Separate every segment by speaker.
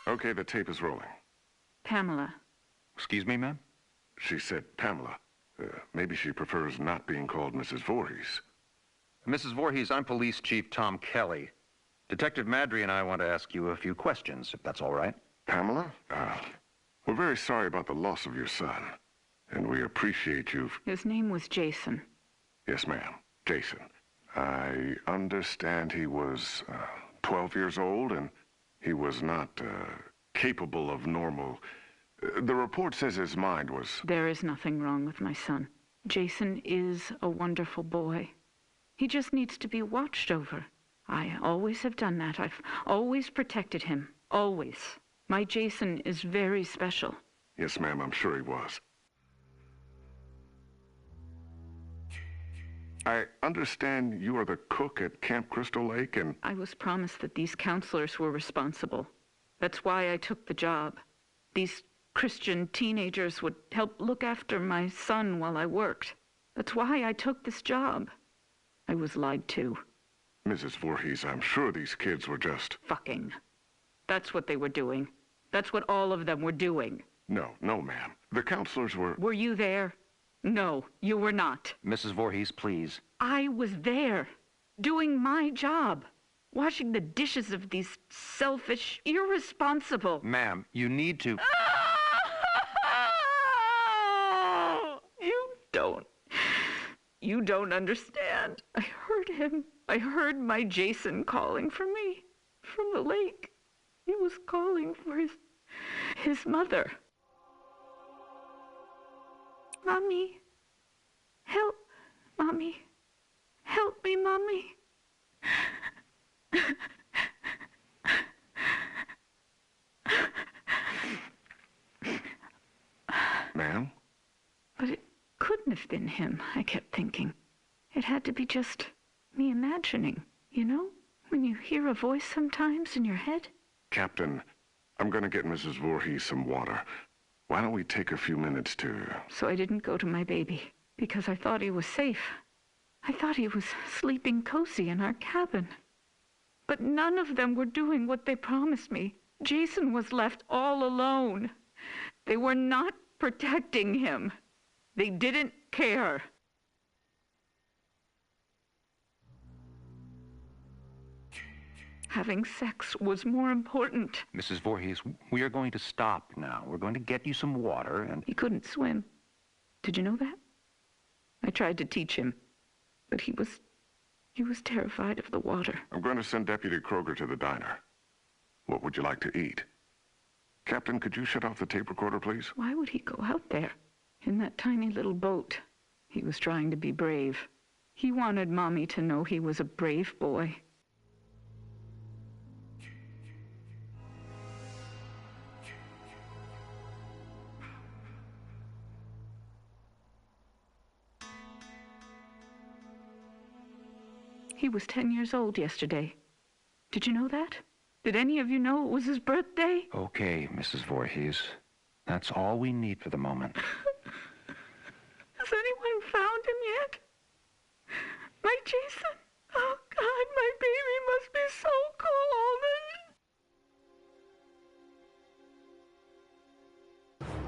Speaker 1: Okay, the tape is rolling.
Speaker 2: Pamela.
Speaker 3: Excuse me, ma'am?
Speaker 1: She said Pamela. Maybe she prefers not being called Mrs. Voorhees.
Speaker 3: Mrs. Voorhees, I'm Police Chief Tom Kelly. Detective Madry and I want to ask you a few questions, if that's all right.
Speaker 1: Pamela, we're very sorry about the loss of your son, and we appreciate you.
Speaker 2: His name was Jason.
Speaker 1: Yes, ma'am. Jason. I understand he was 12 years old, and he was not capable of normal. The report says his mind was...
Speaker 2: There is nothing wrong with my son. Jason is a wonderful boy. He just needs to be watched over. I always have done that. I've always protected him. Always. My Jason is very special.
Speaker 1: Yes, ma'am, I'm sure he was. I understand you are the cook at Camp Crystal Lake, and...
Speaker 2: I was promised that these counselors were responsible. That's why I took the job. These Christian teenagers would help look after my son while I worked. That's why I took this job. I was lied to.
Speaker 1: Mrs. Voorhees, I'm sure these kids were just...
Speaker 2: Fucking. That's what they were doing. That's what all of them were doing.
Speaker 1: No, ma'am. The counselors were...
Speaker 2: Were you there? No, you were not.
Speaker 3: Mrs. Voorhees, please.
Speaker 2: I was there, doing my job, washing the dishes of these selfish, irresponsible...
Speaker 3: Ma'am, you need to...
Speaker 2: You don't understand. I heard him. I heard my Jason calling for me from the lake. He was calling for his mother. Mommy, help, Mommy. Help me, Mommy.
Speaker 1: Ma'am?
Speaker 2: But it couldn't have been him, I kept thinking. It had to be just me imagining, you know? When you hear a voice sometimes in your head.
Speaker 1: Captain, I'm going to get Mrs. Voorhees some water. Why don't we take a few minutes to...
Speaker 2: So I didn't go to my baby, because I thought he was safe. I thought he was sleeping cozy in our cabin. But none of them were doing what they promised me. Jason was left all alone. They were not protecting him. They didn't care. Having sex was more important.
Speaker 3: Mrs. Voorhees, we are going to stop now. We're going to get you some water and...
Speaker 2: He couldn't swim. Did you know that? I tried to teach him, but he was terrified of the water.
Speaker 1: I'm going to send Deputy Kroger to the diner. What would you like to eat? Captain, could you shut off the tape recorder, please?
Speaker 2: Why would he go out there in that tiny little boat? He was trying to be brave. He wanted Mommy to know he was a brave boy. He was 10 years old yesterday. Did you know that? Did any of you know it was his birthday?
Speaker 3: Okay, Mrs. Voorhees. That's all we need for the moment.
Speaker 2: Has anyone found him yet? My Jason? Oh, God, my baby must be so cold.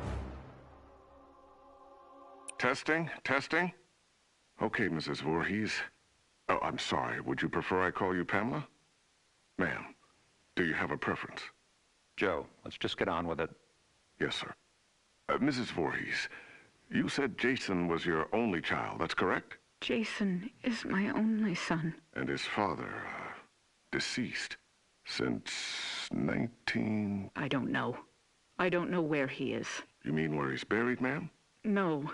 Speaker 1: Testing? Okay, Mrs. Voorhees. Oh, I'm sorry. Would you prefer I call you Pamela? Ma'am, do you have a preference?
Speaker 3: Joe, let's just get on with it.
Speaker 1: Yes, sir. Mrs. Voorhees, you said Jason was your only child, that's correct?
Speaker 2: Jason is my only son.
Speaker 1: And his father, deceased since 19...
Speaker 2: I don't know. I don't know where he is.
Speaker 1: You mean where he's buried, ma'am?
Speaker 2: No.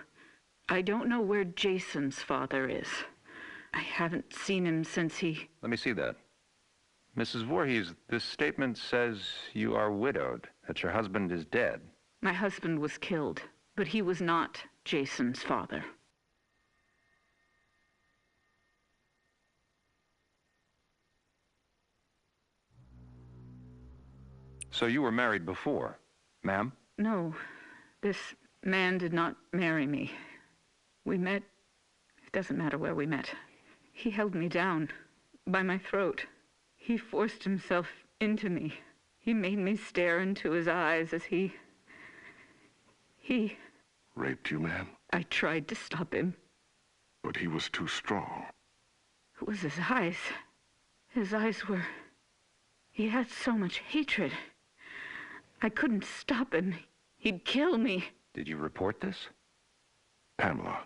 Speaker 2: I don't know where Jason's father is. I haven't seen him since he...
Speaker 3: Let me see that. Mrs. Voorhees, this statement says you are widowed, that your husband is dead.
Speaker 2: My husband was killed, but he was not Jason's father.
Speaker 3: So you were married before, ma'am?
Speaker 2: No, this man did not marry me. We met... It doesn't matter where we met. He held me down. by my throat. He forced himself into me. He made me stare into his eyes as he...
Speaker 1: Raped you, ma'am?
Speaker 2: I tried to stop him.
Speaker 1: But he was too strong.
Speaker 2: It was his eyes. His eyes were... He had so much hatred. I couldn't stop him. He'd kill me.
Speaker 3: Did you report this?
Speaker 1: Pamela,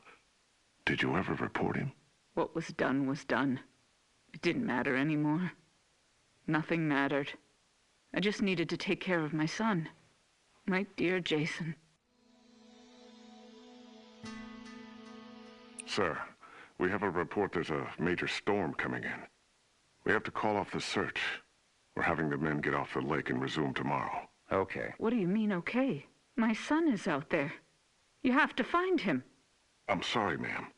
Speaker 1: did you ever report him?
Speaker 2: What was done was done. It didn't matter anymore. Nothing mattered. I just needed to take care of my son. My dear Jason.
Speaker 1: Sir, we have a report there's a major storm coming in. We have to call off the search. We're having the men get off the lake and resume tomorrow.
Speaker 3: Okay.
Speaker 2: What do you mean, okay? My son is out there. You have to find him.
Speaker 1: I'm sorry, ma'am.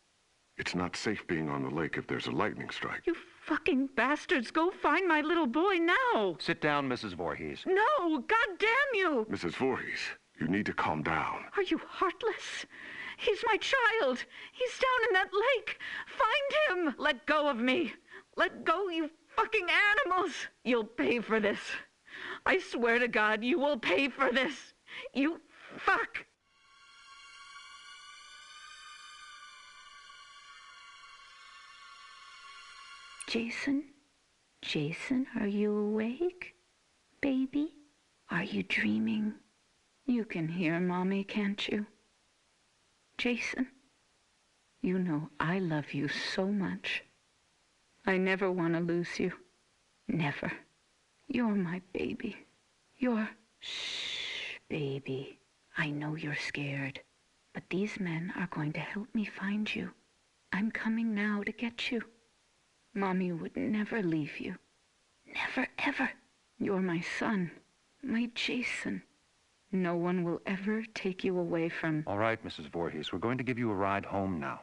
Speaker 1: It's not safe being on the lake if there's a lightning strike.
Speaker 2: You fucking bastards, go find my little boy now!
Speaker 3: Sit down, Mrs. Voorhees.
Speaker 2: No, God damn you!
Speaker 1: Mrs. Voorhees, you need to calm down.
Speaker 2: Are you heartless? He's my child. He's down in that lake. Find him! Let go of me. Let go, you fucking animals! You'll pay for this. I swear to God, you will pay for this. You fuck! Jason? Jason, are you awake? Baby? Are you dreaming? You can hear Mommy, can't you? Jason, you know I love you so much. I never want to lose you. Never. You're my baby. Shh, baby. I know you're scared, but these men are going to help me find you. I'm coming now to get you. Mommy would never leave you. Never, ever. You're my son, my Jason. No one will ever take you away from...
Speaker 3: All right, Mrs. Voorhees, we're going to give you a ride home now.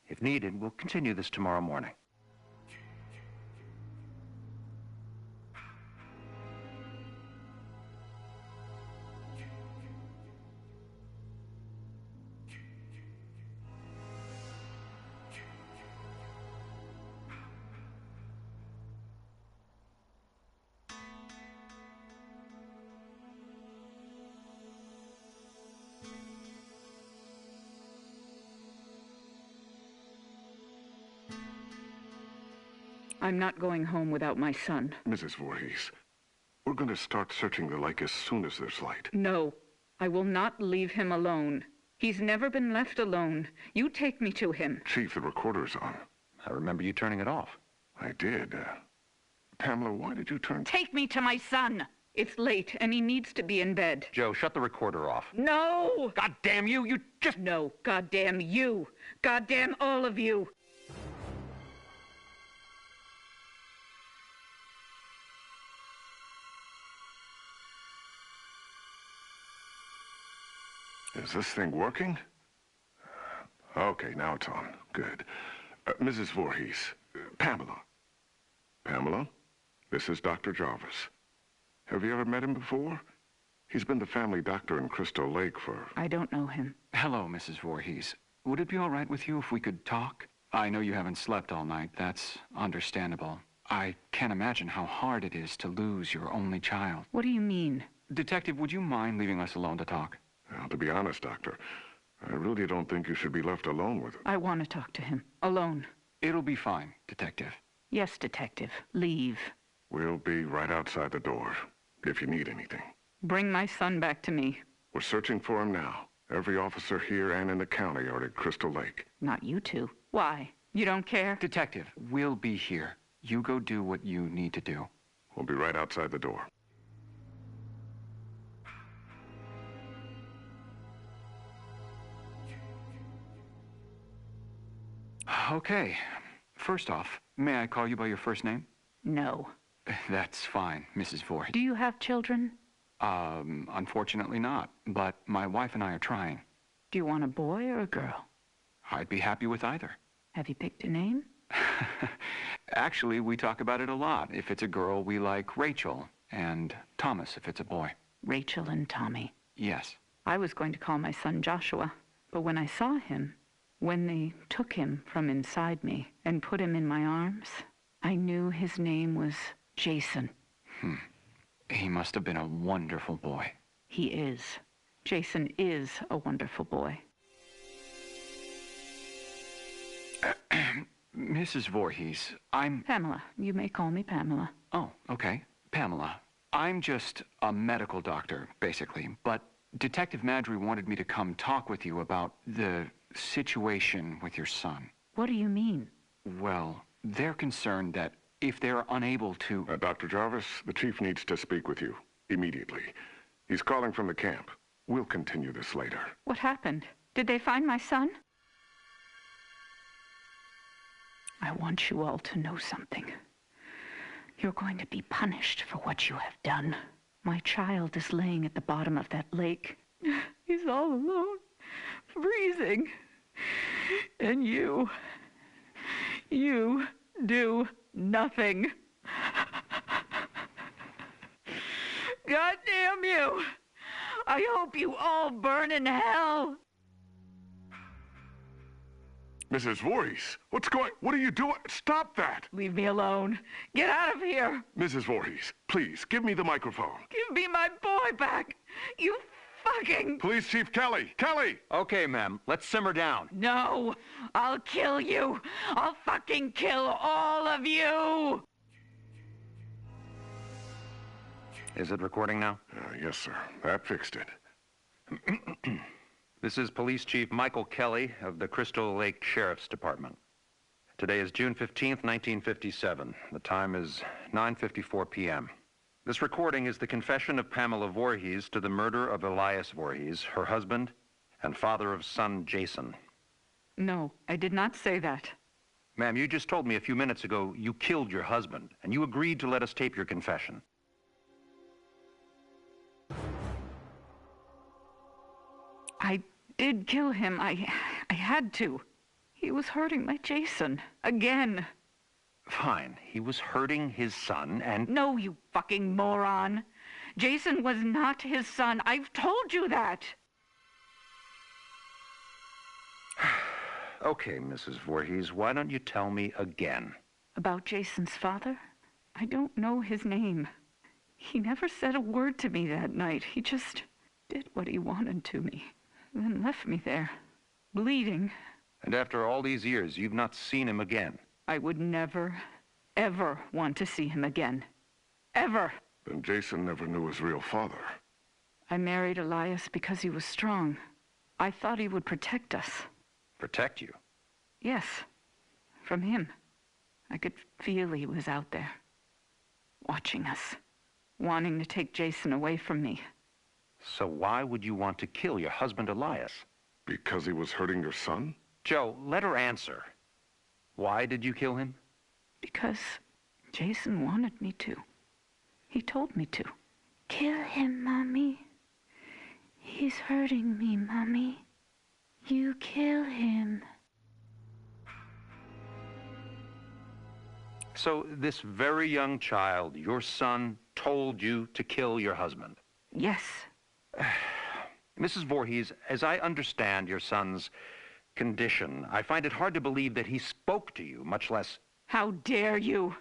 Speaker 3: If needed, we'll continue this tomorrow morning.
Speaker 2: I'm not going home without my son.
Speaker 1: Mrs. Voorhees, we're going to start searching the lake as soon as there's light.
Speaker 2: No, I will not leave him alone. He's never been left alone. You take me to him.
Speaker 1: Chief, the recorder's on.
Speaker 3: I remember you turning it off.
Speaker 1: I did. Pamela, why did you turn...
Speaker 2: Take me to my son! It's late, and he needs to be in bed.
Speaker 3: Joe, shut the recorder off.
Speaker 2: No!
Speaker 3: God damn you! You just...
Speaker 2: No, goddamn you! Goddamn all of you!
Speaker 1: Is this thing working? Okay, now it's on. Good. Mrs. Voorhees, Pamela. Pamela, this is Dr. Jarvis. Have you ever met him before? He's been the family doctor in Crystal Lake for...
Speaker 2: I don't know him.
Speaker 4: Hello, Mrs. Voorhees. Would it be all right with you if we could talk? I know you haven't slept all night. That's understandable. I can't imagine how hard it is to lose your only child.
Speaker 2: What do you mean?
Speaker 4: Detective, would you mind leaving us alone to talk?
Speaker 1: Well, to be honest, Doctor, I really don't think you should be left alone with him.
Speaker 2: I want to talk to him. Alone.
Speaker 4: It'll be fine, Detective.
Speaker 2: Yes, Detective. Leave.
Speaker 1: We'll be right outside the door, if you need anything.
Speaker 2: Bring my son back to me.
Speaker 1: We're searching for him now. Every officer here and in the county are at Crystal Lake.
Speaker 2: Not you two. Why? You don't care?
Speaker 4: Detective, we'll be here. You go do what you need to do.
Speaker 1: We'll be right outside the door.
Speaker 4: Okay. First off, may I call you by your first name?
Speaker 2: No.
Speaker 4: That's fine, Mrs. Voorhees.
Speaker 2: Do you have children?
Speaker 4: Unfortunately not, but my wife and I are trying.
Speaker 2: Do you want a boy or a girl?
Speaker 4: I'd be happy with either.
Speaker 2: Have you picked a name?
Speaker 4: Actually, we talk about it a lot. If it's a girl, we like Rachel, and Thomas if it's a boy.
Speaker 2: Rachel and Tommy.
Speaker 4: Yes.
Speaker 2: I was going to call my son Joshua, but when I saw him, when they took him from inside me and put him in my arms, I knew his name was Jason.
Speaker 4: He must have been a wonderful boy.
Speaker 2: He is. Jason is a wonderful boy.
Speaker 4: Mrs. Voorhees, I'm...
Speaker 2: Pamela. You may call me Pamela.
Speaker 4: Oh, okay. Pamela. I'm just a medical doctor, basically. But Detective Madry wanted me to come talk with you about the situation with your son.
Speaker 2: What do you mean?
Speaker 4: Well, they're concerned that if they're unable to...
Speaker 1: Dr. Jarvis, the chief needs to speak with you immediately. He's calling from the camp. We'll continue this later.
Speaker 2: What happened? Did they find my son? I want you all to know something. You're going to be punished for what you have done. My child is laying at the bottom of that lake. He's all alone, freezing. And you do nothing. God damn you! I hope you all burn in hell!
Speaker 1: Mrs. Voorhees, what are you doing? Stop that!
Speaker 2: Leave me alone. Get out of here!
Speaker 1: Mrs. Voorhees, please, give me the microphone.
Speaker 2: Give me my boy back! You fucking...
Speaker 1: Police Chief Kelly! Kelly!
Speaker 3: Okay, ma'am. Let's simmer down.
Speaker 2: No! I'll kill you! I'll fucking kill all of you!
Speaker 3: Is it recording now?
Speaker 1: Yes, sir. That fixed it.
Speaker 3: This is Police Chief Michael Kelly of the Crystal Lake Sheriff's Department. Today is June 15th, 1957. The time is 9:54 p.m. This recording is the confession of Pamela Voorhees to the murder of Elias Voorhees, her husband, and father of son Jason.
Speaker 2: No, I did not say that.
Speaker 3: Ma'am, you just told me a few minutes ago you killed your husband, and you agreed to let us tape your confession.
Speaker 2: I did kill him. I had to. He was hurting my Jason. Again.
Speaker 3: Fine. He was hurting his son, and...
Speaker 2: No, you fucking moron. Jason was not his son. I've told you that.
Speaker 3: Okay, Mrs. Voorhees, why don't you tell me again?
Speaker 2: About Jason's father? I don't know his name. He never said a word to me that night. He just did what he wanted to me. Then left me there, bleeding.
Speaker 3: And after all these years, you've not seen him again?
Speaker 2: I would never, ever want to see him again. Ever.
Speaker 1: Then Jason never knew his real father.
Speaker 2: I married Elias because he was strong. I thought he would protect us.
Speaker 3: Protect you?
Speaker 2: Yes, from him. I could feel he was out there, watching us, wanting to take Jason away from me.
Speaker 3: So why would you want to kill your husband, Elias?
Speaker 1: Because he was hurting your son?
Speaker 3: Joe, let her answer. Why did you kill him?
Speaker 2: Because Jason wanted me to. He told me to. Kill him, Mommy. He's hurting me, Mommy. You kill him.
Speaker 3: So this very young child, your son, told you to kill your husband?
Speaker 2: Yes.
Speaker 3: Mrs. Voorhees, as I understand your son's condition, I find it hard to believe that he spoke to you, much less...
Speaker 2: How dare you?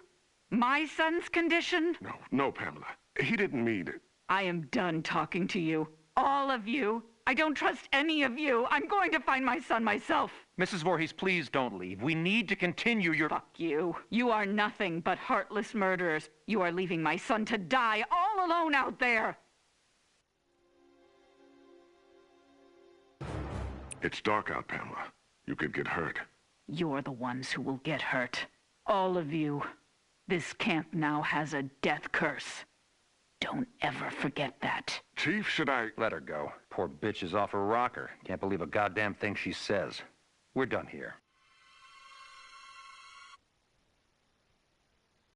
Speaker 2: My son's condition?
Speaker 1: No, Pamela. He didn't mean it.
Speaker 2: I am done talking to you. All of you. I don't trust any of you. I'm going to find my son myself.
Speaker 3: Mrs. Voorhees, please don't leave. We need to continue your...
Speaker 2: Fuck you. You are nothing but heartless murderers. You are leaving my son to die all alone out there.
Speaker 1: It's dark out, Pamela. You could get hurt.
Speaker 2: You're the ones who will get hurt. All of you. This camp now has a death curse. Don't ever forget that.
Speaker 1: Chief, should I...
Speaker 3: Let her go. Poor bitch is off her rocker. Can't believe a goddamn thing she says. We're done here.